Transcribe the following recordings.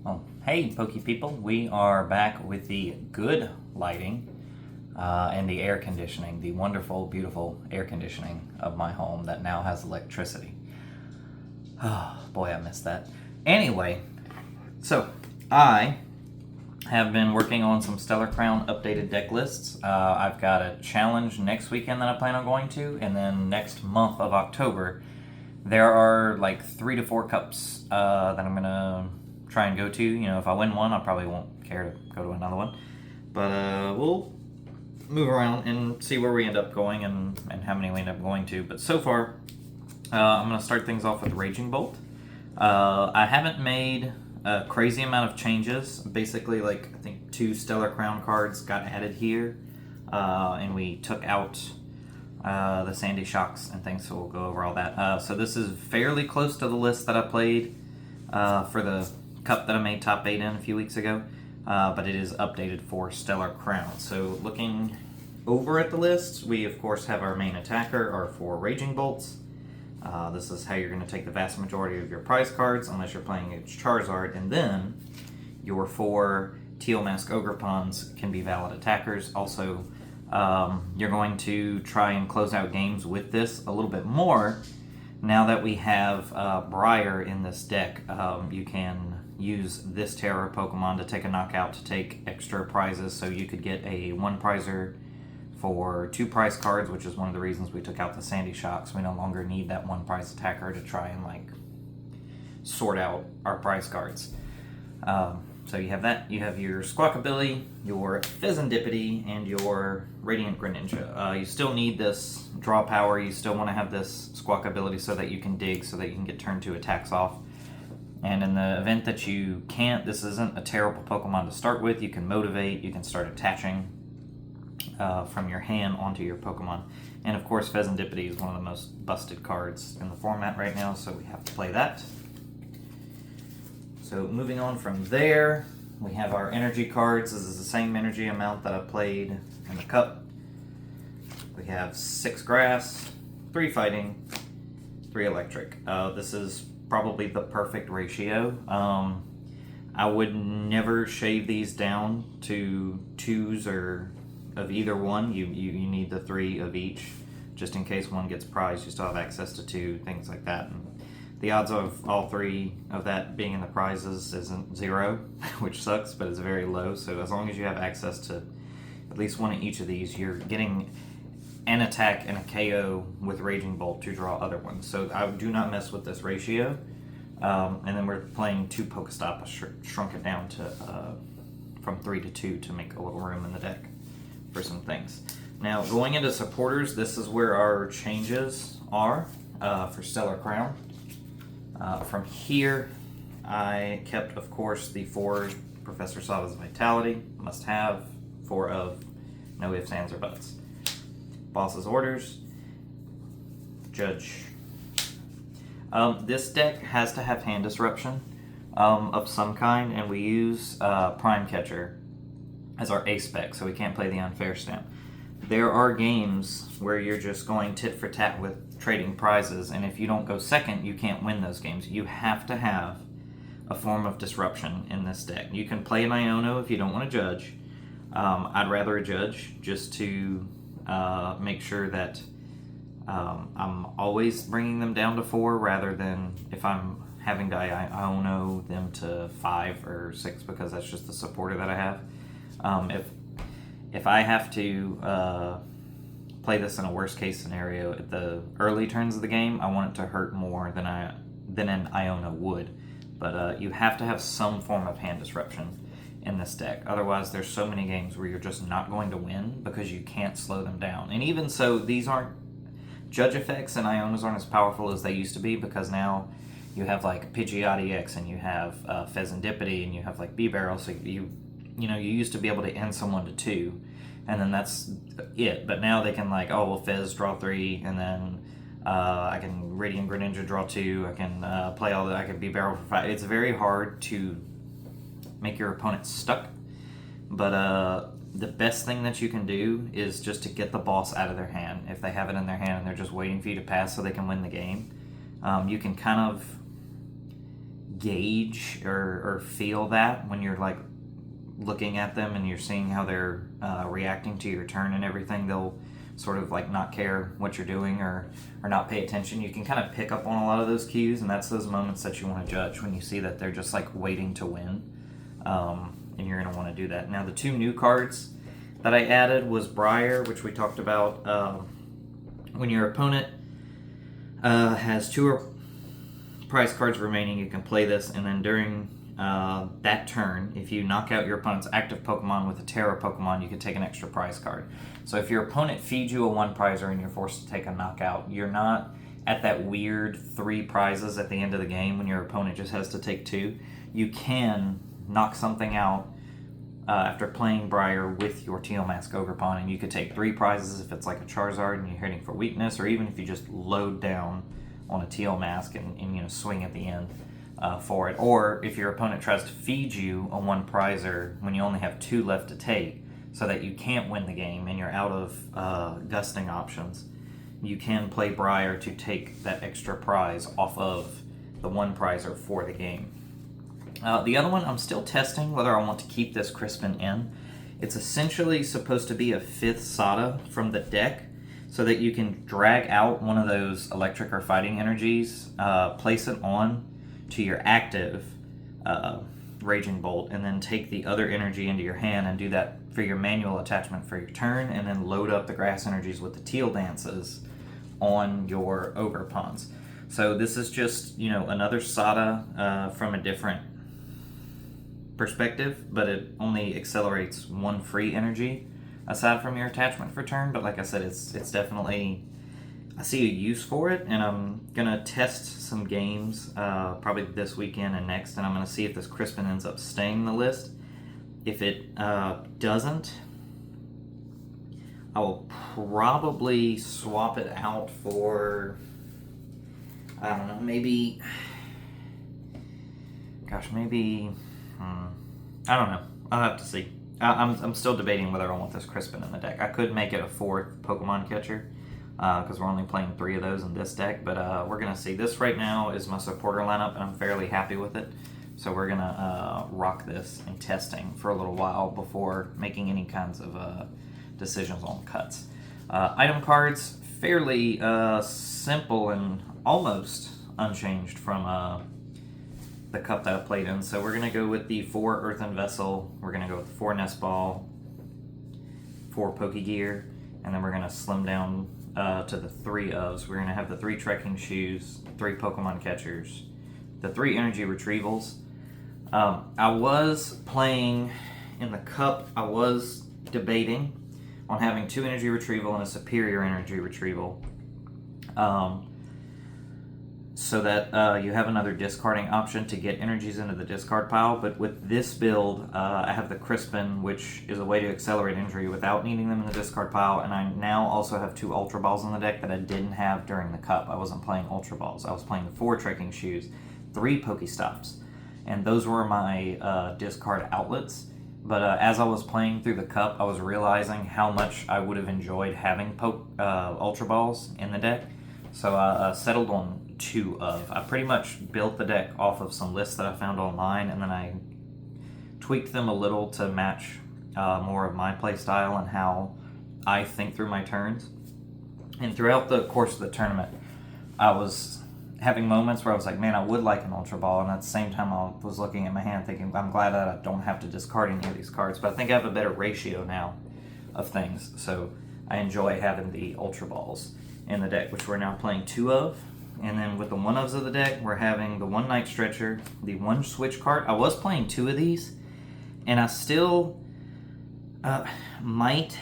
Well, hey, Pokey people, we are back with the good lighting and the air conditioning, the wonderful, beautiful air conditioning of my home that now has electricity. Oh, boy, I missed that. Anyway, so I have been working on some Stellar Crown updated deck lists. I've got a challenge next weekend that I plan on going to, and then next month of October, there are like 3 to 4 cups that I'm gonna try and go to. You know, if I win one, I probably won't care to go to another one. But we'll move around and see where we end up going and how many we end up going to. But so far, I'm gonna start things off with Raging Bolt. I haven't made a crazy amount of changes. Basically, like I think 2 Stellar Crown cards got added here, and we took out the Sandy Shocks and things, so we'll go over all that. So this is fairly close to the list that I played for the cup that I made top 8 in a few weeks ago, but it is updated for Stellar Crown. So looking over at the list, we of course have our main attacker, our 4 Raging Bolts. This is how you're going to take the vast majority of your prize cards, unless you're playing a Charizard, and then your 4 Teal Mask Ogrepons can be valid attackers. Also, you're going to try and close out games with this a little bit more. Now that we have Briar in this deck, you can use this Terror Pokemon to take a knockout to take extra prizes. So you could get a 1 prizer for 2 prize cards, which is one of the reasons we took out the Sandy Shocks. We no longer need that 1 prize attacker to try and like sort out our prize cards. So you have that. You have your Squawkabilly, your Fezandipity, and your Radiant Greninja. You still need this draw power. You still want to have this Squawkabilly so that you can dig, so that you can get turn 2 attacks off. And in the event that you can't, this isn't a terrible Pokemon to start with. You can motivate. You can start attaching from your hand onto your Pokemon. And of course, Fezandipity is one of the most busted cards in the format right now, so we have to play that. So moving on from there, we have our energy cards. This is the same energy amount that I played in the cup. We have 6 grass, 3 fighting, 3 electric. This is probably the perfect ratio. I would never shave these down to 2s or of either one. You need the 3 of each, just in case one gets prized. You still have access to 2, things like that. And the odds of all 3 of that being in the prizes isn't 0, which sucks, but it's very low. So as long as you have access to at least 1 of each of these, you're getting an attack and a KO with Raging Bolt to draw other ones. So I do not mess with this ratio. And then we're playing 2 Pokestop. I shrunk it down to from 3 to 2 to make a little room in the deck for some things. Now going into supporters, this is where our changes are for Stellar Crown. From here, I kept, of course, the 4 Professor Sava's Vitality, must have, 4 of no ifs, ands, or buts. Boss's Orders, Judge. This deck has to have hand disruption of some kind, and we use Prime Catcher as our ace spec, so we can't play the unfair stamp. There are games where you're just going tit for tat with trading prizes, and if you don't go second, you can't win those games. You have to have a form of disruption in this deck. You can play an Iono if you don't want to judge. I'd rather a judge, just to make sure that I'm always bringing them down to 4, rather than if I'm having to Iono them to 5 or 6, because that's just the supporter that I have. If I have to play this in a worst case scenario at the early turns of the game, I want it to hurt more than an Iono would. But you have to have some form of hand disruption in this deck. Otherwise, there's so many games where you're just not going to win because you can't slow them down. And even so, these aren't judge effects, and Ionos aren't as powerful as they used to be, because now you have like Pidgeotto X, and you have Fezandipity, and you have like B-Barrel, so you used to be able to end someone to 2, and then that's it. But now they can like, oh well, Fez draw 3, and then I can Radiant Greninja draw 2. I can play all that. I can B-Barrel for 5. It's very hard to make your opponent stuck. But the best thing that you can do is just to get the boss out of their hand. If they have it in their hand and they're just waiting for you to pass so they can win the game, you can kind of gauge or feel that when you're like looking at them and you're seeing how they're reacting to your turn and everything. They'll sort of like not care what you're doing or not pay attention. You can kind of pick up on a lot of those cues, and that's those moments that you want to judge when you see that they're just like waiting to win, and you're going to want to do that. Now the two new cards that I added was Briar, which we talked about. When your opponent has two prize cards remaining, you can play this, and then during that turn, if you knock out your opponent's active Pokemon with a Terra Pokemon, you can take an extra prize card. So if your opponent feeds you a one prizer and you're forced to take a knockout, you're not at that weird 3 prizes at the end of the game when your opponent just has to take 2. You can knock something out after playing Briar with your Teal Mask Ogrepon, and you could take 3 prizes if it's like a Charizard and you're hitting for weakness, or even if you just load down on a Teal Mask and swing at the end for it. Or if your opponent tries to feed you a one prizer when you only have 2 left to take, so that you can't win the game and you're out of gusting options, you can play Briar to take that extra prize off of the one prizer for the game. The other one, I'm still testing whether I want to keep this Crispin in. It's essentially supposed to be a 5th Sada from the deck, so that you can drag out one of those electric or fighting energies, place it on to your active Raging Bolt, and then take the other energy into your hand and do that for your manual attachment for your turn, and then load up the grass energies with the Teal Dances on your Ogrepons. So this is just, another Sada from a different perspective, but it only accelerates 1 free energy aside from your attachment for turn. But like I said, it's definitely, I see a use for it, and I'm gonna test some games probably this weekend and next, and I'm gonna see if this Crispin ends up staying in the list. If it doesn't, I will probably swap it out for, I don't know, maybe, I don't know. I'll have to see. I'm still debating whether I want this Crispin in the deck. I could make it a 4th Pokemon catcher, because we're only playing 3 of those in this deck, but we're going to see. This right now is my supporter lineup, and I'm fairly happy with it. So we're going to rock this in testing for a little while before making any kinds of decisions on cuts. Item cards, fairly simple and almost unchanged from the cup that I played in. So we're going to go with the 4 Earthen Vessel, we're going to go with the 4 Nest Ball, 4 Pokegear, and then we're going to slim down to the 3 ofs. We're going to have the 3 Trekking Shoes, 3 Pokemon Catchers, the 3 Energy Retrievals. I was playing in the cup, I was debating on having 2 Energy Retrieval and a Superior Energy Retrieval, so that you have another discarding option to get energies into the discard pile. But with this build, I have the Crispin, which is a way to accelerate injury without needing them in the discard pile, and I now also have 2 Ultra Balls in the deck that I didn't have during the cup. I wasn't playing Ultra Balls. I was playing the 4 Trekking Shoes, 3 Pokestops, and those were my discard outlets. But as I was playing through the cup, I was realizing how much I would have enjoyed having Ultra Balls in the deck, so I settled on 2 of. I pretty much built the deck off of some lists that I found online, and then I tweaked them a little to match more of my play style and how I think through my turns. And throughout the course of the tournament, I was having moments where I was like, man, I would like an Ultra Ball, and at the same time I was looking at my hand thinking, I'm glad that I don't have to discard any of these cards. But I think I have a better ratio now of things, so I enjoy having the Ultra Balls in the deck, which we're now playing 2 of. And then with the 1-ofs of the deck, we're having the 1 Night Stretcher, the 1 Switch card. I was playing 2 of these, and I still might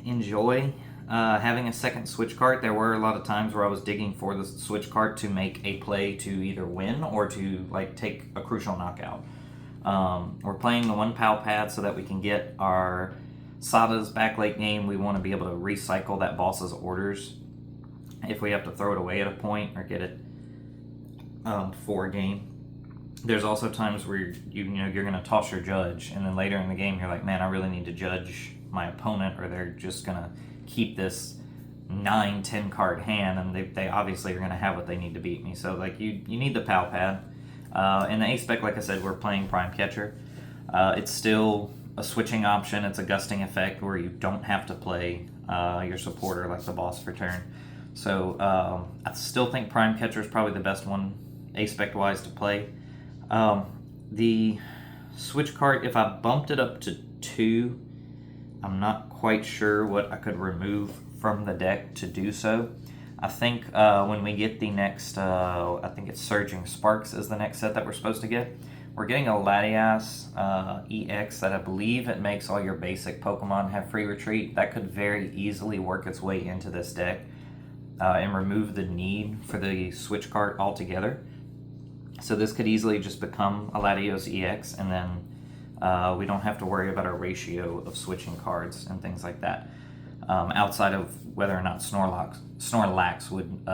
enjoy having a second Switch card. There were a lot of times where I was digging for the Switch card to make a play to either win or to take a crucial knockout. We're playing the 1 Pal Pad so that we can get our Sadas back late game. We want to be able to recycle that boss's orders if we have to throw it away at a point or get it for a game. There's also times where you're going to toss your judge, and then later in the game you're like, man, I really need to judge my opponent, or they're just going to keep this 9-10 card hand, and they obviously are going to have what they need to beat me. So you need the Pal Pad. In the A-Spec, like I said, we're playing Prime Catcher. It's still a switching option. It's a gusting effect where you don't have to play your supporter like the boss for turn. So I still think Prime Catcher is probably the best one A-Spec wise to play. The switch cart, if I bumped it up to 2, I'm not quite sure what I could remove from the deck to do so. I think when we get the next, I think it's Surging Sparks is the next set that we're supposed to get. We're getting a Latias EX that I believe it makes all your basic Pokemon have free retreat. That could very easily work its way into this deck and remove the need for the switch cart altogether. So this could easily just become a Latios EX, and then we don't have to worry about our ratio of switching cards and things like that. Outside of whether or not Snorlax would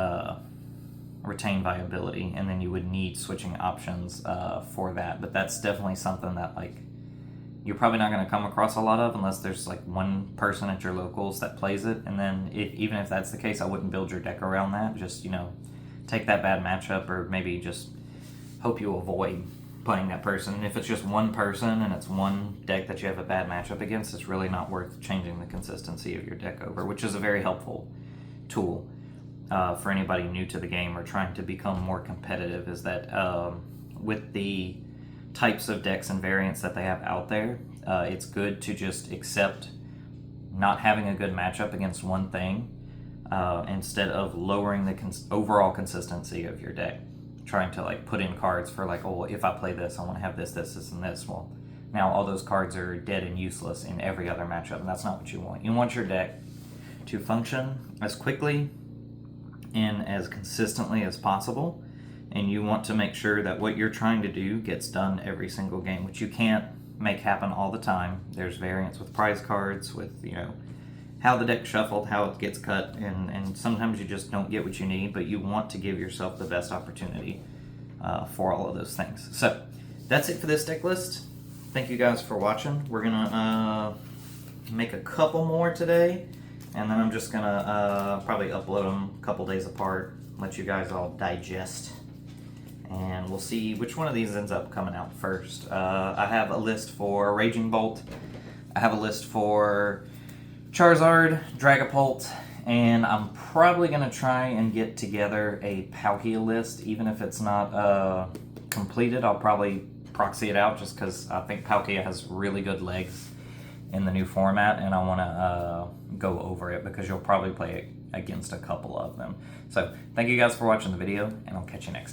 retain viability, and then you would need switching options for that. But that's definitely something that like you're probably not going to come across a lot of unless there's like one person at your locals that plays it. And then even if that's the case, I wouldn't build your deck around that. Just, you know, take that bad matchup, or maybe just hope you avoid playing that person. And if it's just one person and it's one deck that you have a bad matchup against, it's really not worth changing the consistency of your deck over, which is a very helpful tool for anybody new to the game or trying to become more competitive. Is that with the types of decks and variants that they have out there, it's good to just accept not having a good matchup against one thing instead of lowering the overall consistency of your deck. Trying to like put in cards for like, oh, well, if I play this, I want to have this, this, this, and this. Well, now all those cards are dead and useless in every other matchup, and that's not what you want. You want your deck to function as quickly and as consistently as possible, and you want to make sure that what you're trying to do gets done every single game, which you can't make happen all the time. There's variants with prize cards, with, you know, how the deck's shuffled, how it gets cut, and sometimes you just don't get what you need, but you want to give yourself the best opportunity for all of those things. So that's it for this deck list. Thank you guys for watching. We're gonna make a couple more today, and then I'm just gonna probably upload them a couple days apart, let you guys all digest, and we'll see which one of these ends up coming out first. I have a list for Raging Bolt, I have a list for Charizard, Dragapult, and I'm probably going to try and get together a Palkia list. Even if it's not completed, I'll probably proxy it out just because I think Palkia has really good legs in the new format, and I want to go over it because you'll probably play against a couple of them. So thank you guys for watching the video, and I'll catch you next time.